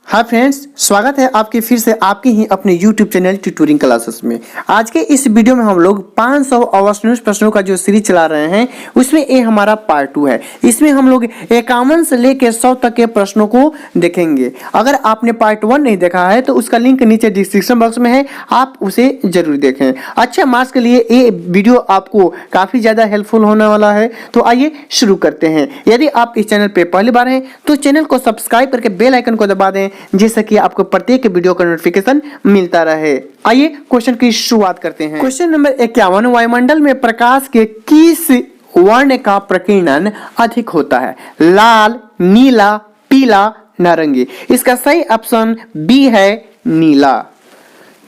Hi friends, स्वागत है आपके फिर से आपके ही अपने YouTube चैनल ट्यूटोरिंग क्लासेस में। आज के इस वीडियो में हम लोग 500 अवश्य प्रश्नों का जो सीरीज चला रहे हैं उसमें ये हमारा पार्ट 2 है। इसमें हम लोग 51 से लेकर 100 तक के प्रश्नों को देखेंगे। अगर आपने पार्ट 1 नहीं देखा है तो उसका लिंक नीचे डिस्क्रिप्शन बॉक्स में है, आप उसे जरूर देखें। अच्छे मार्क्स के लिए ये वीडियो आपको काफी ज्यादा हेल्पफुल होने वाला है। तो आइए शुरू करते हैं। यदि आप इस चैनल पे पहली बार हैं तो चैनल को सब्सक्राइब करके बेल आइकन को दबा दें, जिससे कि आपको प्रत्येक वीडियो का नोटिफिकेशन मिलता रहे। आइए क्वेश्चन की शुरुआत करते हैं। क्वेश्चन नंबर 51, वायुमंडल में प्रकाश के किस वर्ण का प्रकीर्णन अधिक होता है? लाल, नीला, पीला, नारंगी। इसका सही ऑप्शन बी है नीला।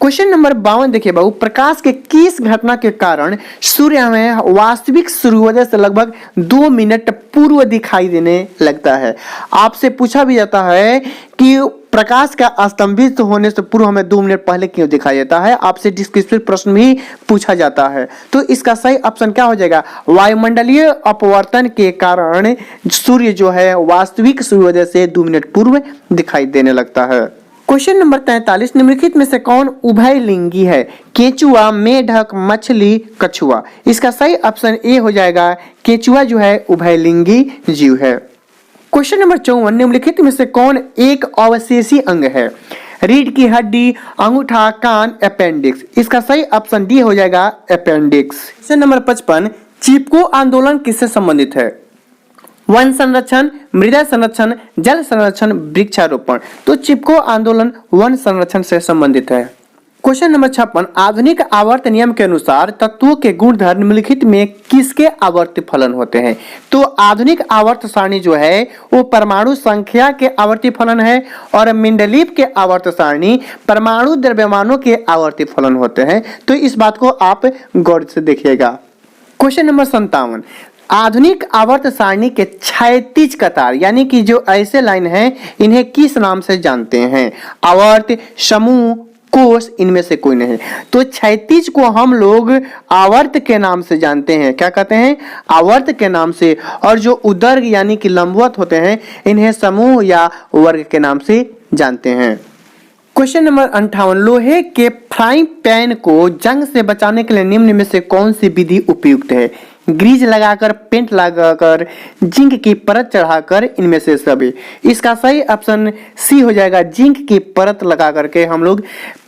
क्वेश्चन नंबर 52 देखिए बाबू, प्रकाश के किस घटना के कारण सूर्य हमें वास्तविक सूर्योदय से लगभग 2 मिनट पूर्व दिखाई देने लगता है? आपसे पूछा भी जाता है कि प्रकाश का अस्तंभित होने से पूर्व हमें 2 मिनट पहले क्यों दिखाई देता है। आपसे डिस्क्रिप्टिव प्रश्न भी पूछा जाता है। तो इसका सही ऑप्शन क्या हो जाएगा? वायुमंडलीय अपवर्तन के कारण सूर्य जो है वास्तविक सूर्योदय से 2 मिनट पूर्व दिखाई देने लगता है। क्वेश्चन नंबर 43, निम्नलिखित में से कौन उभयलिंगी है? केंचुआ, मेढक, मछली, कछुआ। इसका सही ऑप्शन ए हो जाएगा, केंचुआ जो है उभयलिंगी जीव है। क्वेश्चन नंबर 54, निम्नलिखित में से कौन एक अवशेषी अंग है? रीढ़ की हड्डी, अंगूठा, कान, अपेंडिक्स। इसका सही ऑप्शन डी हो जाएगा, अपेंडिक्स। क्वेश्चन नंबर 55, चिपको आंदोलन किससे संबंधित है? वन संरक्षण, मृदा संरक्षण, जल संरक्षण, वृक्षारोपण। तो चिपको आंदोलन वन संरक्षण से संबंधित है। क्वेश्चन नंबर 56, आधुनिक आवर्त नियम के अनुसार तत्वों के गुणधर्म निम्नलिखित में किसके आवर्ती फलन होते हैं? तो आधुनिक आवर्त सारणी जो है वो परमाणु संख्या के आवर्ती फलन है और मेंडलीव के आवर्त सारणी परमाणु द्रव्यमानों के आवर्ती फलन होते हैं। तो इस बात को आप गौर से देखिएगा। क्वेश्चन नंबर 57, आधुनिक आवर्त सारणी के क्षैतिज कतार यानी कि जो ऐसे लाइन है इन्हें किस नाम से जानते हैं? आवर्त, समूह, कोष, इनमें से कोई नहीं। तो क्षैतिज को हम लोग आवर्त के नाम से जानते हैं। क्या कहते हैं? आवर्त के नाम से। और जो उदर्ग यानी कि लंबवत होते हैं इन्हें समूह या वर्ग के नाम से जानते हैं। क्वेश्चन नंबर 58, लोहे के फ्राइंग पैन को जंग से बचाने के लिए निम्न में से कौन सी विधि उपयुक्त है? ग्रीज लगाकर, पेंट लगाकर, जिंक की परत चढ़ाकर, इनमें से सभी। इसका सही ऑप्शन सी हो जाएगा, जिंक की परत लगा करके हम लोग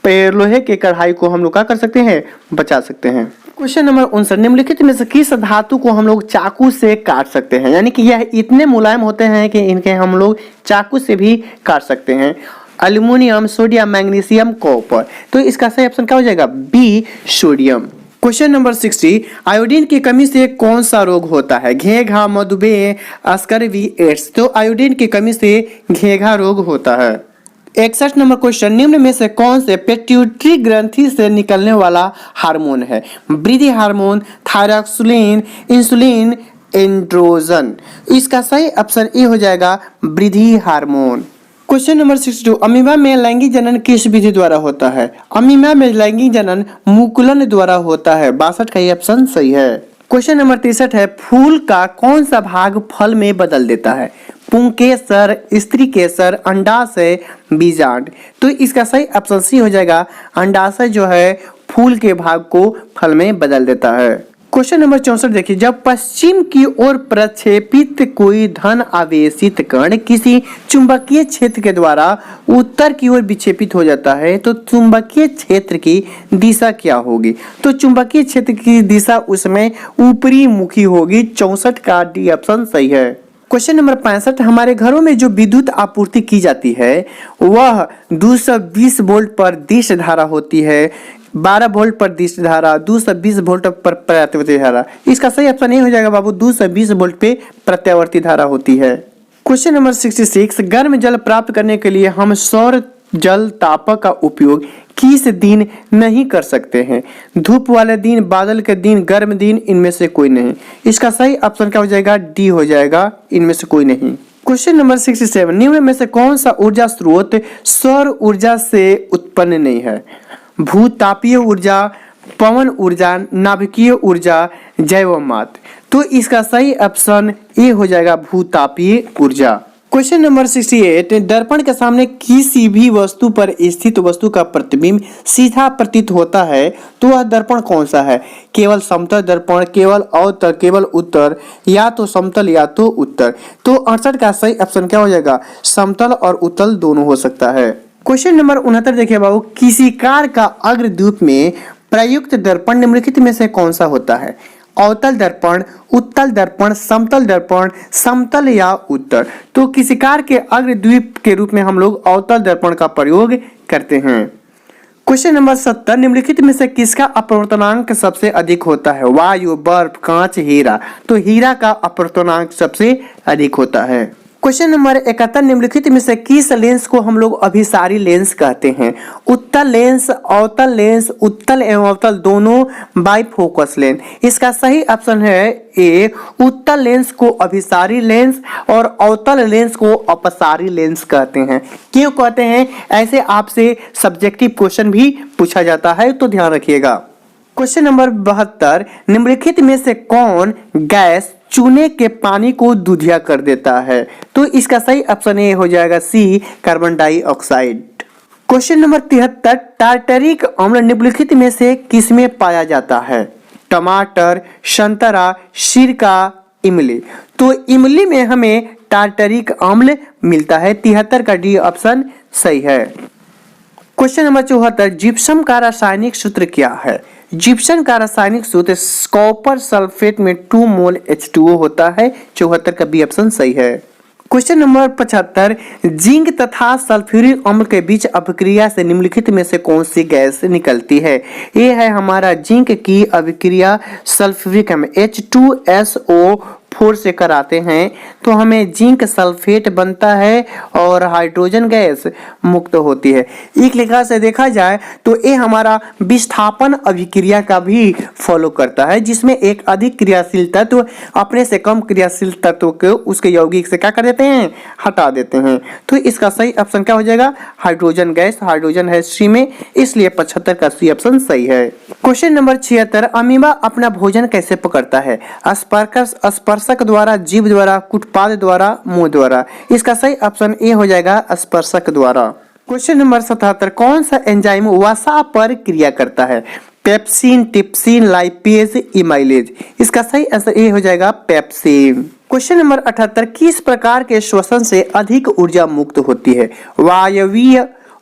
लोहे के कढ़ाई को हम लोग क्या कर सकते हैं? बचा सकते हैं। क्वेश्चन नंबर 59, निम्नलिखित में से किस धातु को हम लोग चाकू से काट सकते हैं? यानी कि यह इतने मुलायम होते हैं कि इनके हम लोग चाकू से भी काट सकते हैं। Aluminium, sodium, magnesium, copper. तो इसका सही ऑप्शन क्या हो जाएगा? B, sodium. Question number 60, iodine की कमी से कौन सा रोग होता है? घेघा, मधुमेह, स्कर्वी, एड्स। तो आयोडीन की कमी से घेघा रोग होता है। 61 नंबर क्वेश्चन, निम्न में से कौन से पिट्यूटरी ग्रंथि से निकलने वाला हार्मोन है? वृद्धि हार्मोन, थायरॉक्सिन, इंसुलिन, एंड्रोजन। इसका सही ऑप्शन ए हो जाएगा, वृद्धि हार्मोन। क्वेश्चन नंबर 62, अमीबा में लैंगिक जनन किस विधि द्वारा होता है? अमीबा में लैंगिक जनन मुकुलन द्वारा होता है। 62 का ये ऑप्शन सही है। क्वेश्चन नंबर 63 है, फूल का कौन सा भाग फल में बदल देता है? पुंकेसर, स्त्री केसर, अंडाशय, बीजांड। तो इसका सही ऑप्शन सी हो जाएगा, अंडाशय जो है फूल के भाग को फल में बदल देता है। क्वेश्चन नंबर 64 देखिए, जब पश्चिम की ओर प्रक्षेपित कोई धन आवेशित कण किसी चुंबकीय क्षेत्र के द्वारा उत्तर की ओर विक्षेपित हो जाता है तो चुंबकीय क्षेत्र की दिशा क्या होगी? तो चुंबकीय क्षेत्र की दिशा उसमें ऊपरी मुखी होगी। 64 का डी ऑप्शन सही है। क्वेश्चन नंबर 65, हमारे घरों में जो विद्युत आपूर्ति की जाती है वह 220 वोल्ट पर दिश धारा होती है, 12 वोल्ट पर दिश धारा, 220 वोल्ट पर प्रत्यावर्ती धारा। इसका सही ऑप्शन ये हो जाएगा बाबू, 220 वोल्ट पे प्रत्यावर्ती धारा होती है। क्वेश्चन नंबर 66, गर्म जल प्राप्त करने के लिए हम सौर जल तापक का उपयोग किस दिन नहीं कर सकते हैं? धूप वाले दिन, बादल के दिन, गर्म दिन, इनमें से कोई नहीं। इसका सही ऑप्शन क्या हो जाएगा? डी हो जाएगा, इनमें से कोई नहीं। क्वेश्चन नंबर 67, निम्न में से कौन सा ऊर्जा स्रोत सौर ऊर्जा से उत्पन्न नहीं है? भूतापीय ऊर्जा, पवन ऊर्जा, नाभिकीय ऊर्जा, जैवमात। तो इसका सही ऑप्शन ए हो जाएगा, भूतापीय ऊर्जा। क्वेश्चन नंबर 68, दर्पण के सामने किसी भी वस्तु पर स्थित वस्तु का प्रतिबिंब सीधा प्रतीत होता है तो वह दर्पण कौन सा है? केवल समतल दर्पण, केवल अवतल, केवल उत्तर, या तो समतल या तो उत्तर। तो 68 का सही ऑप्शन क्या हो जाएगा? समतल और उत्तल दोनों हो सकता है। क्वेश्चन नंबर 69 देखिए बाबू, किसी कार का अग्रद्वीप में प्रयुक्त दर्पण निम्नलिखित में से कौन सा होता है? अवतल दर्पण, उत्तल दर्पण, समतल दर्पण, समतल या उत्तर। तो किसी कार के अग्रद्वीप के रूप में हम लोग अवतल दर्पण का प्रयोग करते हैं। क्वेश्चन नंबर 70, निम्नलिखित में से किसका अपवर्तनांक सबसे अधिक होता है? वायु, बर्फ, कांच, हीरा। तो हीरा का अपवर्तनांक सबसे अधिक होता है। क्वेश्चन नंबर 71, निम्नलिखित में से किस लेंस को हम लोग अभिसारी लेंस कहते हैं? उत्तल लेंस, अवतल लेंस, उत्तल एवं अवतल दोनों बाइफोकस लेंस। इसका सही ऑप्शन है ए, उत्तल लेंस को अभिसारी लेंस और अवतल लेंस को अपसारी लेंस कहते हैं। क्यों कहते हैं? ऐसे आपसे सब्जेक्टिव क्वेश्चन भी पूछा जाता है, तो ध्यान रखिएगा। क्वेश्चन नंबर 72, निम्नलिखित में से कौन गैस चूने के पानी को दूधिया कर देता है? तो इसका सही ऑप्शन ए हो जाएगा C, carbon dioxide. Question number 73, tartaric अम्ल निम्नलिखित में से किसमें पाया जाता है? टमाटर, संतरा, सिरका, इमली। तो इमली में हमें टार्टरिक अम्ल मिलता है। 73 का डी ऑप्शन सही है। क्वेश्चन नंबर 74, जिप्सम का रासायनिक सूत्र क्या है? जिप्सम का रासायनिक सूत्र कॉपर सल्फेट में 2 मोल H2O होता है। 74 का बी ऑप्शन सही है। क्वेश्चन नंबर 75, जिंक तथा सल्फ्यूरिक अम्ल के बीच अभिक्रिया से निम्नलिखित में से कौन सी गैस निकलती है? ये है हमारा जिंक की अभिक्रिया सल्फ्यूरिक अम्ल H2SO4 से कराते हैं तो हमें जिंक सल्फेट बनता है और हाइड्रोजन गैस मुक्त होती है। एक लिहाज से देखा जाए तो ये हमारा विस्थापन अभिक्रिया का भी फॉलो करता है, जिसमें एक अधिक क्रियाशील तत्व अपने से कम क्रियाशील तत्व को उसके यौगिक से क्या कर देते हैं? हटा देते हैं। तो इसका सही ऑप्शन क्या हो जाएगा? Hydrogen gas. हाइड्रोजन है सी में, इसलिए 75 का सी ऑप्शन सही है। क्वेश्चन नंबर 76, अमीबा अपना भोजन कैसे पकड़ता है? स्पर्शक द्वारा, जीभ द्वारा, कुटपाद द्वारा, मुंह द्वारा। इसका सही ऑप्शन ए हो जाएगा स्पर्शक द्वारा। क्वेश्चन नंबर 77, कौन सा एंजाइम वसा पर क्रिया करता है? Pepsin, trypsin, lipase, amylase. इसका सही आंसर ए हो जाएगा पेप्सिन। क्वेश्चन नंबर 78, किस प्रकार के श्वसन से अधिक ऊर्जा मुक्त होती है? वायवीय,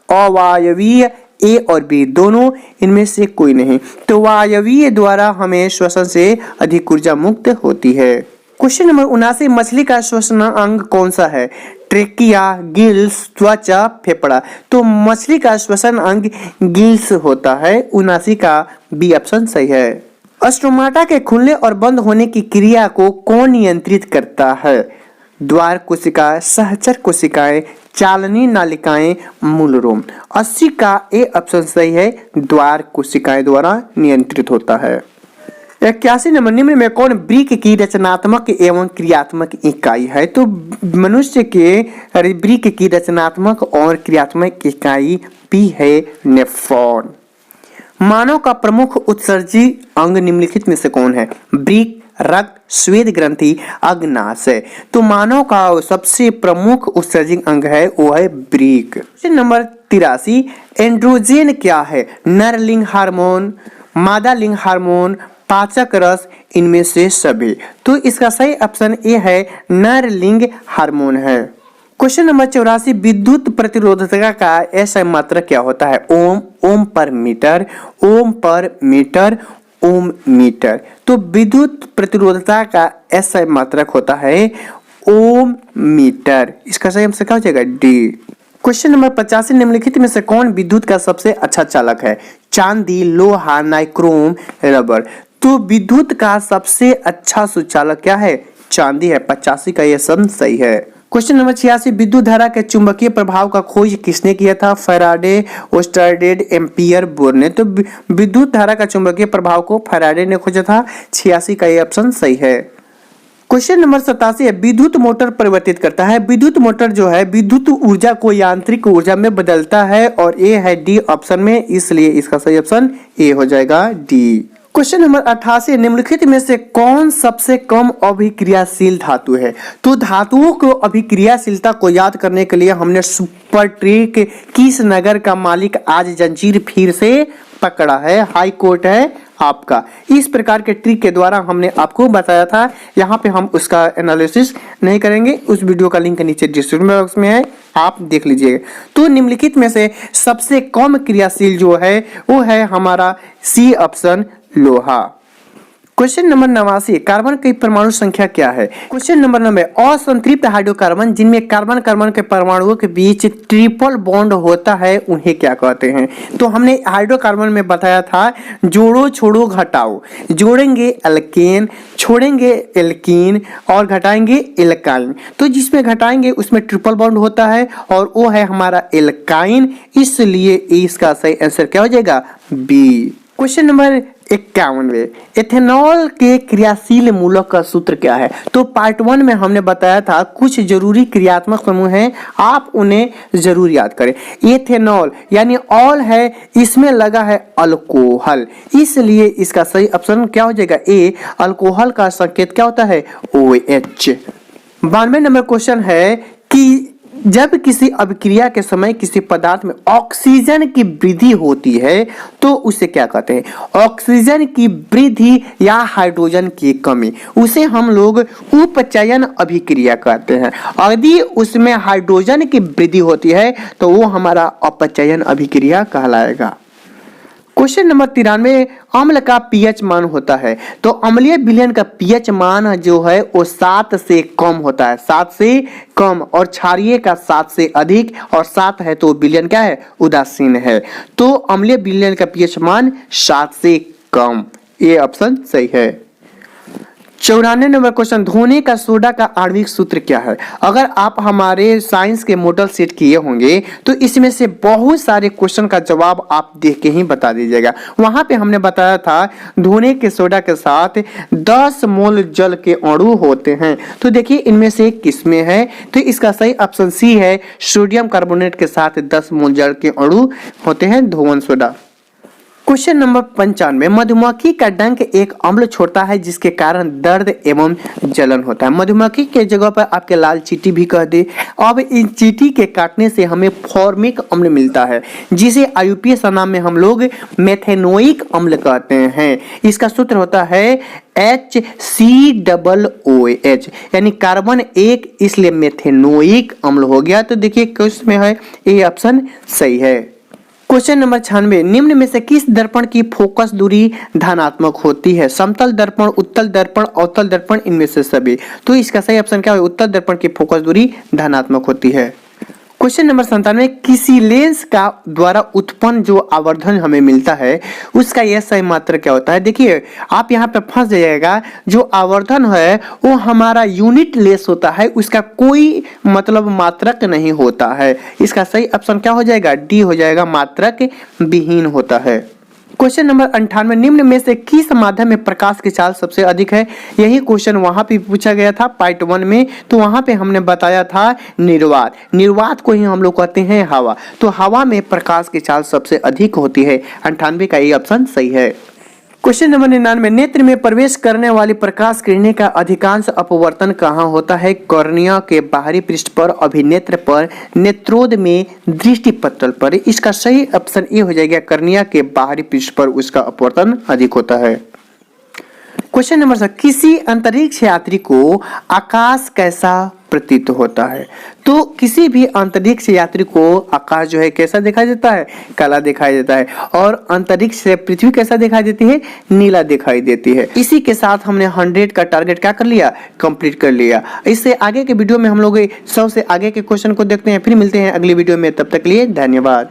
अवायवीय, ए और बी दोनों, इनमें से कोई नहीं। तो वायवीय द्वारा हमें श्वसन से अधिक ऊर्जा मुक्त होती है। क्वेश्चन नंबर 79, मछली का श्वसन अंग कौन सा है? ट्रेकिया, गिल्स, त्वचा, फेफड़ा। तो मछली का श्वसन अंग गिल्स होता है। 79 का बी ऑप्शन सही है। स्टोमाटा के खुलने और बंद होने की क्रिया को कौन नियंत्रित करता है? द्वार कोशिका, सहचर कोशिकाएं, चालनी नालिकाएं, मूलरोम। 80 का ए ऑप्शन सही है, द्वार कोशिकाएं द्वारा नियंत्रित होता है। 81 नंबर, निम्न में कौन ब्रिक की रचनात्मक एवं क्रियात्मक इकाई है? तो मनुष्य के ब्रिक की रचनात्मक और क्रियात्मक इकाई बी है नेफ्रॉन। मानव का प्रमुख उत्सर्जी अंग निम्नलिखित में से कौन है? ब्रिक, रक्त, श्वेत ग्रंथि, अग्नाशय। तो मानव का सबसे प्रमुख उत्सर्जक अंग है वो है ब्रिक। क्वेश्चन नंबर 83, एंड्रोजन क्या है? नरलिंग हार्मोन, मादा लिंग हार्मोन, पाचक रस, इनमें से सभी। तो इसका सही ऑप्शन ए है, नरलिंग हार्मोन है। क्वेश्चन नंबर 84, विद्युत प्रतिरोधकता का एसआई मात्रक क्या होता है? ओम, ओम पर मीटर, ओम पर मीटर, ओम मीटर। तो विद्युत प्रतिरोधकता का एसआई मात्रक होता है ओम मीटर। इसका सही आंसर क्या हो जाएगा? डी। क्वेश्चन नंबर 85, निम्नलिखित में से कौन विद्युत का सबसे अच्छा चालक है? चांदी, लोहा, नाइक्रोम, रबर। तो विद्युत का सबसे अच्छा सुचालक क्या है? चांदी है। 85 का यह सही है। क्वेश्चन नंबर 86, विद्युत धारा के चुंबकीय प्रभाव का खोज किसने किया था? फैराडे, ओस्टरडेड, एम्पियर, बोर ने। तो विद्युत धारा का चुंबकीय प्रभाव को फैराडे ने खोजा था। 86 का ये ऑप्शन सही है। क्वेश्चन नंबर 87 है, विद्युत मोटर परिवर्तित करता है। विद्युत मोटर जो है विद्युत ऊर्जा को यांत्रिक ऊर्जा में बदलता है और ए है डी ऑप्शन में, इसलिए इसका सही ऑप्शन ए हो जाएगा डी। क्वेश्चन नंबर 88, निम्नलिखित में से कौन सबसे कम अभिक्रियाशील धातु है? तो धातुओं को अभिक्रियाशीलता को याद करने के लिए हमने सुपर ट्रिक किस नगर का मालिक आज जंजीर फिर से पकड़ा है, हाई कोर्ट है आपका। इस प्रकार के ट्रिक के द्वारा हमने आपको बताया था। यहाँ पे हम उसका एनालिसिस नहीं करेंगे, उस वीडियो का लिंक नीचे डिस्क्रिप्शन बॉक्स में है, आप देख लीजिएगा। तो निम्नलिखित में से सबसे कम क्रियाशील जो है वो है हमारा सी ऑप्शन, लोहा। क्वेश्चन नंबर 89, कार्बन की परमाणु संख्या क्या है? क्वेश्चन नंबर 90, असंतृप्त हाइड्रोकार्बन जिनमें कार्बन कार्बन के परमाणुओं के बीच ट्रिपल बॉन्ड होता है उन्हें क्या कहते हैं? तो हमने हाइड्रोकार्बन में बताया था जोड़ो छोड़ो घटाओ, जोड़ेंगे एल्केन, छोड़ेंगे एल्कीन और घटाएंगे एल्काइन। तो जिसमें घटाएंगे उसमें ट्रिपल बॉन्ड होता है और वो है हमारा एल्काइन, इसलिए इसका सही आंसर क्या हो जाएगा? बी। क्वेश्चन नंबर 51, एथेनॉल के क्रियाशील मूलक का सूत्र क्या है? तो पार्ट 1 में हमने बताया था कुछ जरूरी क्रियात्मक समूह हैं, आप उन्हें जरूर याद करें। एथेनॉल यानी ऑल है, इसमें लगा है अल्कोहल, इसलिए इसका सही ऑप्शन क्या हो जाएगा? ए। अल्कोहल का संकेत क्या होता है? OH। 92 नंबर क्वेश्चन है कि जब किसी अभिक्रिया के समय किसी पदार्थ में ऑक्सीजन की वृद्धि होती है तो उसे क्या कहते हैं? ऑक्सीजन की वृद्धि या हाइड्रोजन की कमी, उसे हम लोग उपचयन अभिक्रिया कहते हैं। यदि उसमें हाइड्रोजन की वृद्धि होती है तो वो हमारा अपचयन अभिक्रिया कहलाएगा। क्वेश्चन नंबर 93, अम्ल का पीएच मान होता है। तो अम्लीय विलयन का पीएच मान जो है वो 7 से कम होता है, 7 से कम, और क्षारीय का 7 से अधिक, और 7 है तो विलयन क्या है? उदासीन है। तो अम्लीय विलयन का पीएच मान 7 से कम, ये ऑप्शन सही है। 94 नंबर क्वेश्चन, धोने का सोडा का आणविक सूत्र क्या है? अगर आप हमारे साइंस के मॉडल सेट किए होंगे तो इसमें से बहुत सारे क्वेश्चन का जवाब आप देख के ही बता दीजिएगा। वहां पे हमने बताया था धोने के सोडा के साथ 10 मोल जल के अणु होते हैं। तो देखिए इनमें से किसमें है? तो इसका सही ऑप्शन सी है, सोडियम कार्बोनेट के साथ 10 मोल जल के अणु होते हैं धोवन सोडा। क्वेश्चन नंबर 95, मधुमक्खी का डंक एक अम्ल छोड़ता है जिसके कारण दर्द एवं जलन होता है। मधुमक्खी के जगह पर आपके लाल चींटी भी कह दे। अब इन चींटी के काटने से हमें फॉर्मिक अम्ल मिलता है जिसे IUPAC नाम में हम लोग मेथेनोइक अम्ल कहते हैं। इसका सूत्र होता है HCOOH, यानी कार्बन एक, इसलिए मेथेनोइक अम्ल हो गया। तो देखिए किसमें है? ये ऑप्शन सही है। क्वेश्चन नंबर 96, निम्न में से किस दर्पण की फोकस दूरी धनात्मक होती है? समतल दर्पण, उत्तल दर्पण, अवतल दर्पण, इनमें से सभी। तो इसका सही ऑप्शन क्या है? उत्तल दर्पण की फोकस दूरी धनात्मक होती है। क्वेश्चन नंबर 97, किसी लेंस का द्वारा उत्पन्न जो आवर्धन हमें मिलता है उसका यह सही मात्रा क्या होता है? देखिए आप यहाँ पे फंस जाइएगा, जो आवर्धन है वो हमारा यूनिट लेस होता है, उसका कोई मतलब मात्रक नहीं होता है। इसका सही ऑप्शन क्या हो जाएगा? डी हो जाएगा, मात्रक विहीन होता है। क्वेश्चन नंबर 98, निम्न में से किस माध्यम में प्रकाश की चाल सबसे अधिक है? यही क्वेश्चन वहां पे पूछा गया था पार्ट 1 में। तो वहां पे हमने बताया था निर्वात, निर्वात को ही हम लोग कहते हैं हवा। तो हवा में प्रकाश की चाल सबसे अधिक होती है। 98 का ये ऑप्शन सही है। क्वेश्चन नंबर 99, नेत्र में प्रवेश करने वाली प्रकाश किरणें का अधिकांश अपवर्तन कहाँ होता है? कॉर्निया के बाहरी पृष्ठ पर, अभिनेत्र पर, नेत्रोद में, दृष्टिपटल पर। इसका सही ऑप्शन ए हो जाएगा, कॉर्निया के बाहरी पृष्ठ पर उसका अपवर्तन अधिक होता है। क्वेश्चन नंबर 7, किसी अंतरिक्ष यात्री को आकाश कैसा प्रतीत होता है? तो किसी भी अंतरिक्ष यात्री को आकाश जो है कैसा दिखाई देता है? काला दिखाई देता है। और अंतरिक्ष से पृथ्वी कैसा दिखाई देती है? नीला दिखाई देती है। इसी के साथ हमने 100 का टारगेट क्या कर लिया? कंप्लीट कर लिया। इससे आगे के वीडियो में हम लोग 100 से आगे के क्वेश्चन को देखते हैं, फिर मिलते हैं अगली वीडियो में। तब तक के लिए धन्यवाद।